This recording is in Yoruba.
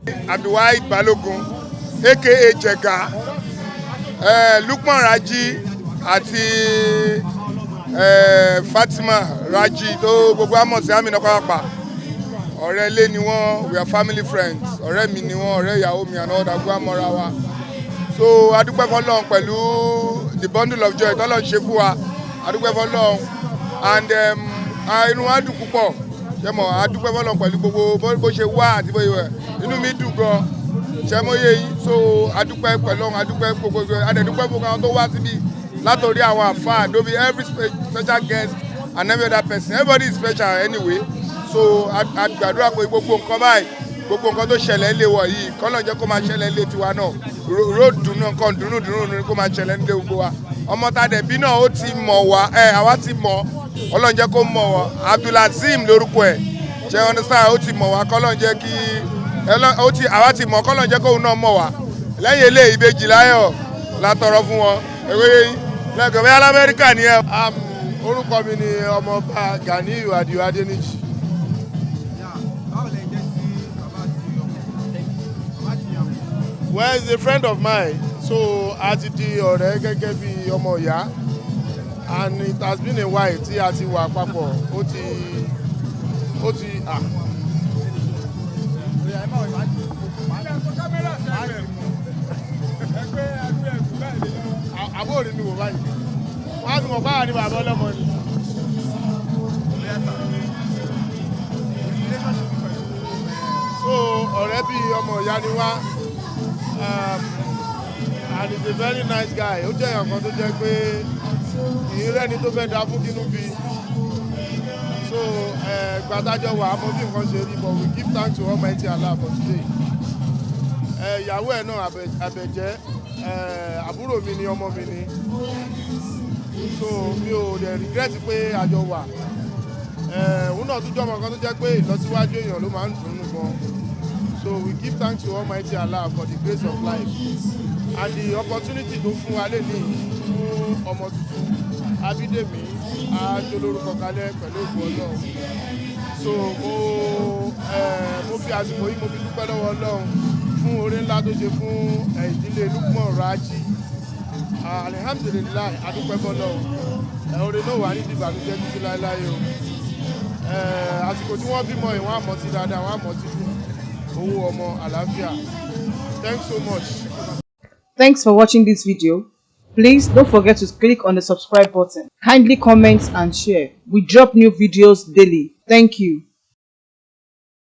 Abdulwahid Balogun aka Jega, Lukman Raji àti Fatima Raji tó gbogbo àmọ̀ sí àmì nọ́kọ́lápá ọ̀rẹ́ ilé ni wọ́n, we are family friends, ọ̀rẹ́ mi ni wọ́n, ọ̀rẹ́ ìyàwó mi àná ọ̀dàgbọ́ àmọ́ra wa. So adúpẹ́ fọ́lọ́run pẹ̀lú the bundle of joy tọ́lọ́ ṣe fún wa, adúpẹ́ fọ́lọ́run and inú wa dùn púpọ̀ ṣẹ́mọ̀ adúpẹ́ fọ́lọ́run pẹ̀lú gbogbo bó ṣe wá àti bó ṣe wẹ̀ inú mi dùn gan ṣẹ́mọ̀ye yìí. So adúpẹ́ pẹ̀lú adúpẹ́ gbogbo adẹ̀dúpẹ́ gbogbo àwọn tó wá síbi látòrí àwọn àfáà lóbi every special guest and every other person, everybody is special anyway. So àgbàdúrà pé gbogbo nǹkan báyìí gbogbo nǹkan tó ṣẹlẹ̀ lé wọ̀ yìí kọ́lọ̀ jẹ́ kó máa ṣẹlẹ̀ lé tiwa náà road dùnú nǹkan dùnú kó máa ṣẹlẹ̀ nílé gbogbo wa. Ọmọ tá dẹ̀ bí náà ó ti mọ̀ wá àwa ti mọ̀ kọ́lọ̀ jẹ́ kó mọ̀ wá. Abdulazim lórúkọ ẹ̀ ṣe understand, ó ti mọ̀ wá kọ́lọ̀ jẹ́ kí àwa ti mọ̀ kọ́lọ̀ jẹ́ kóun náà mọ̀ wá. Lẹ́yìn eléyìí ìbejì láyọ̀ látọrọ fún wọn lẹ́kọ̀ọ́ bí alamẹ́ríkà ni ẹ. Orúkọ mi ni ọmọọba Ganiyu Adio Adeniji. Well, he's a friend of mine, so a ti di ọ̀rẹ́ gẹ́gẹ́ bí ọmọ ìyá, and it has been a while tí a ti wà papọ̀. Ó ti àbóòrí ni wò báyìí wọ́n á fi mọ̀ báwa ní bàbá ọlọ́mọ ni. So ọ̀rẹ́ bí ọmọ ìyá ni wá, and he's a very nice guy. Ó jẹ́ èèyàn kan tó jẹ́ pé ìrẹ́ni tó fẹ́ da fún kínú bí. So gbàdájọ́ wà á mọ bí nǹkan ṣe rí, but we give thanks to Almighty Allah for today. Ìyàwó ẹ̀ náà Àbẹ̀jẹ́ àbúrò mi ni, ọmọ mi ni, so mi ò dẹ̀ regret pé àjọ wà. Òun náà tún jẹ́ ọmọ kan tó jẹ́ pé ìlọsíwájú èèyàn ló máa ń dùn ún gan. So we give thanks to Almighty Allah for the grace of life and the opportunity tó fún wa lẹ́ni fún ọmọ tuntun Abídèmí àjọlórúkọ kalẹ̀ pẹ̀lú òkú Ọlọ́run. So mo fi àsìkò yìí mo fi dúpẹ́ lọ́wọ́ Ọlọ́run fún oore ńlá tó ṣe fún ìdílé Lukman Raji. Alhamdulillah adúpẹ́ fọ́lọ́run. Oore náà wà ní ìbànújẹ́ títí láéláé o. Àsìkò tí wọ́n bímọ yìí wọ́n á mọ̀ sí dáadáa, wọ́n á mọ̀ sí owó ọmọ àlàáfíà. Thanks so much. Thanks for watching this video. Please don't forget to click on the subscribe button. Kindly comment and share. We drop new videos daily. Thank you.